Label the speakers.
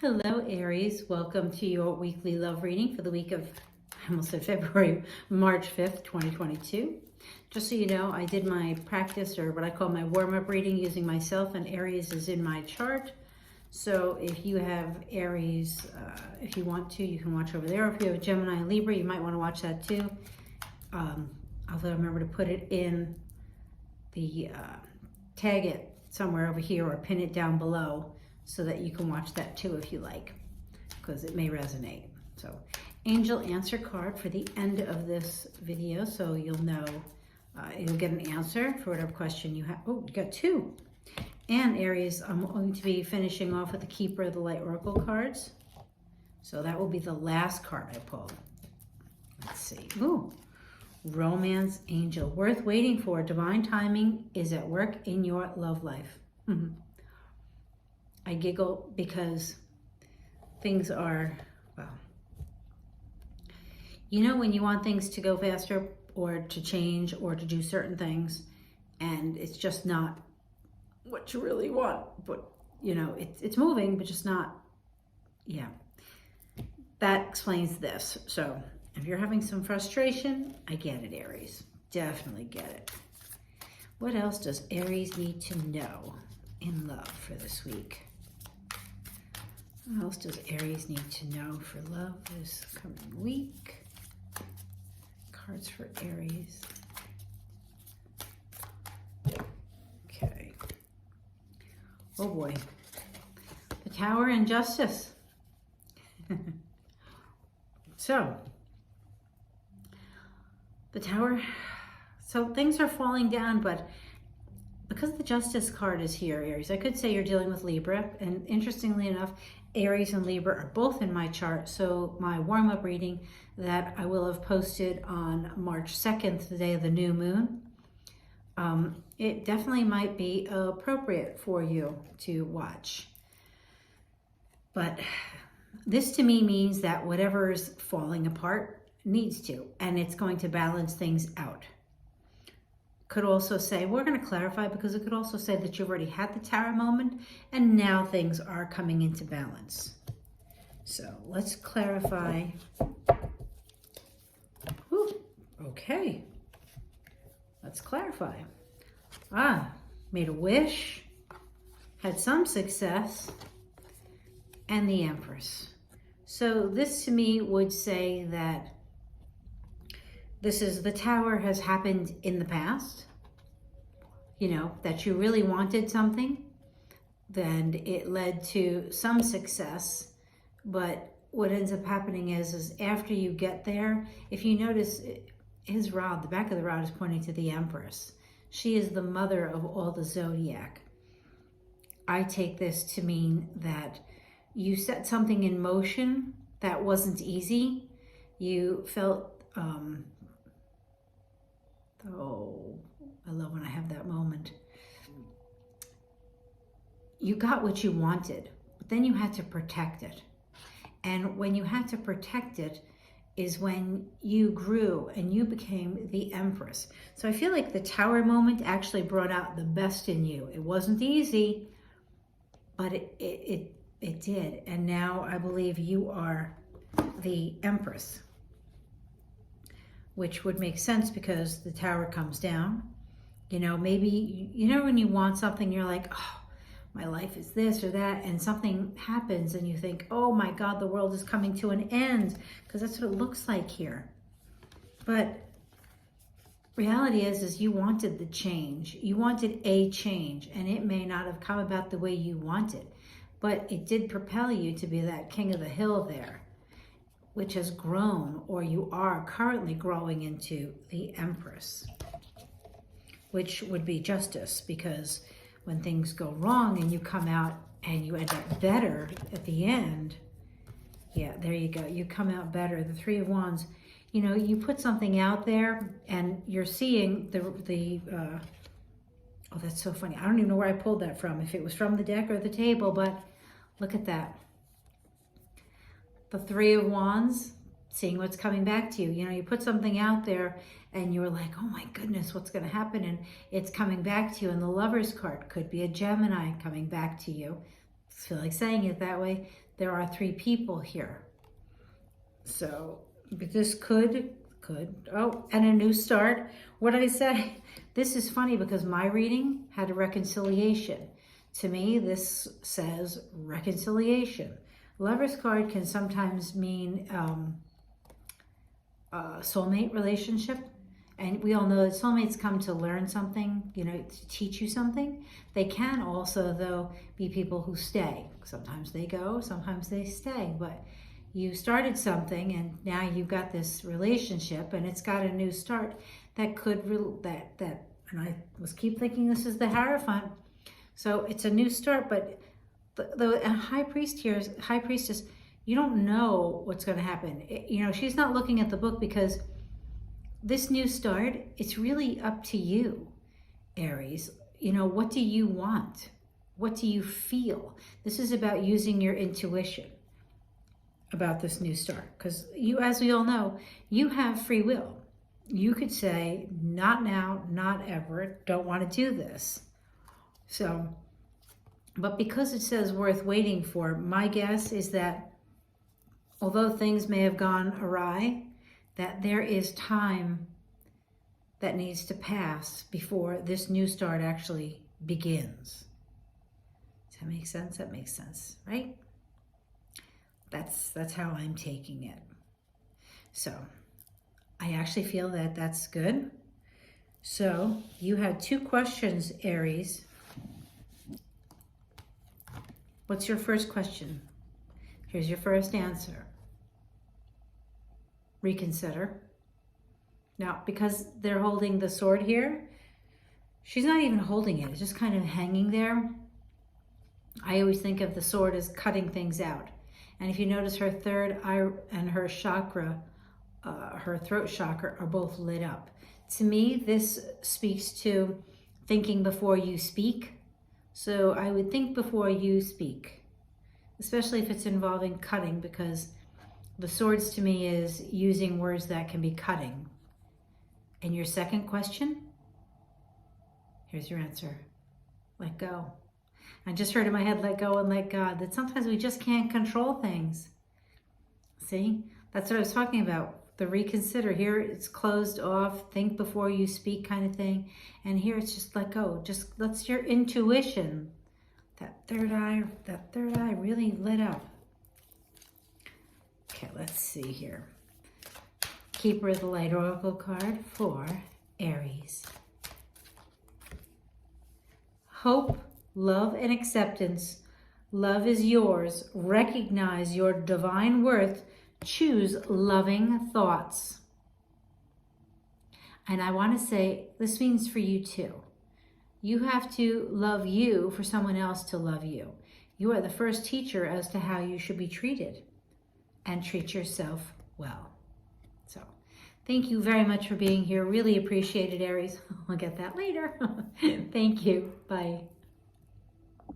Speaker 1: Hello, Aries. Welcome to your weekly love reading for the week of, I almost said February, March 5th, 2022. Just so you know, I did my practice, or what I call my warm-up reading, using myself, and Aries is in my chart. So if you have Aries, if you want to, you can watch over there. If you have a Gemini and Libra, you might want to watch that too. I'll remember to put it in the, tag it somewhere over here or pin it down below so that you can watch that too if you like, because it may resonate. So angel answer card for the end of this video, so you'll know, you'll get an answer for whatever question you have. Oh, you got two. And Aries, I'm going to be finishing off with the Keeper of the Light Oracle cards. So that will be the last card I pull. Let's see. Ooh, Romance Angel. Worth waiting for. Divine timing is at work in your love life. I giggle because things are, well, you know when you want things to go faster or to change or to do certain things and it's just not what you really want, but you know, it's moving, but just not, yeah. That explains this. So if you're having some frustration, I get it, Aries. Definitely get it. What else does Aries need to know in love for this week? What else does Aries need to know for love this coming week? Cards for Aries. Okay. Oh boy. The Tower and Justice. So, the Tower, so things are falling down, but because the Justice card is here, Aries, I could say you're dealing with Libra, and interestingly enough, Aries and Libra are both in my chart, so my warm-up reading that I will have posted on March 2nd, the day of the new moon, it definitely might be appropriate for you to watch. But this to me means that whatever is falling apart needs to, and it's going to balance things out. Could also say, we're going to clarify, because it could also say that you've already had the Tower moment and now things are coming into balance. So let's clarify. Whew, okay. Let's clarify. Made a wish, had some success, and the Empress. So this to me would say that this is, the Tower has happened in the past, you know, that you really wanted something, then it led to some success, but what ends up happening is after you get there, if you notice his rod, the back of the rod is pointing to the Empress. She is the mother of all the zodiac. I take this to mean that you set something in motion that wasn't easy. You felt, oh, I love when I have that moment. You got what you wanted, but then you had to protect it. And when you had to protect it is when you grew and you became the Empress. So I feel like the Tower moment actually brought out the best in you. It wasn't easy, but it did. And now I believe you are the Empress, which would make sense because the Tower comes down. You know, maybe, you know, when you want something, you're like, oh, my life is this or that, and something happens and you think, oh my God, the world is coming to an end, because that's what it looks like here. But reality is you wanted the change. You wanted a change, and it may not have come about the way you wanted, but it did propel you to be that king of the hill there, which has grown, or you are currently growing into the Empress, which would be justice, because when things go wrong and you come out and you end up better at the end, yeah, there you go. You come out better. The Three of Wands, you know, you put something out there and you're seeing oh, that's so funny. I don't even know where I pulled that from, if it was from the deck or the table, but look at that. The Three of Wands, seeing what's coming back to you. You know, you put something out there and you're like, oh my goodness, what's going to happen? And it's coming back to you. And the Lover's card could be a Gemini coming back to you. feel like saying it that way. There are 3 people here. So, but this could, oh, and a new start. What did I say? This is funny because my reading had a reconciliation. To me, this says reconciliation. Lover's card can sometimes mean soulmate relationship. And we all know that soulmates come to learn something, you know, to teach you something. They can also, though, be people who stay. Sometimes they go, sometimes they stay. But you started something and now you've got this relationship and it's got a new start that could, and I keep thinking this is the Hierophant. So it's a new start, but the High Priestess, you don't know what's going to happen. You know, she's not looking at the book because this new start, it's really up to you, Aries. You know, what do you want? What do you feel? This is about using your intuition about this new start. Because you, as we all know, you have free will. You could say, not now, not ever, don't want to do this. So, but because it says worth waiting for, my guess is that although things may have gone awry, that there is time that needs to pass before this new start actually begins. Does that make sense? That makes sense, right? That's how I'm taking it. So I actually feel that that's good. So you had 2 questions, Aries. What's your first question? Here's your first answer. Reconsider. Now, because they're holding the sword here, she's not even holding it. It's just kind of hanging there. I always think of the sword as cutting things out. And if you notice, her third eye and her chakra, her throat chakra, are both lit up. To me, this speaks to thinking before you speak. So I would think before you speak, especially if it's involving cutting, because the swords to me is using words that can be cutting. And your second question, here's your answer. Let go. I just heard in my head, let go and let God, that sometimes we just can't control things. See, that's what I was talking about. The reconsider. Here it's closed off, think before you speak kind of thing. And here it's just let go. Just let's your intuition. That third eye really lit up. Okay, let's see here. Keeper of the Light Oracle card for Aries. Hope, love, and acceptance. Love is yours. Recognize your divine worth. Choose loving thoughts. And I want to say, this means for you too. You have to love you for someone else to love you. You are the first teacher as to how you should be treated. And treat yourself well. So, thank you very much for being here. Really appreciate it, Aries. I'll get that later. Thank you. Bye.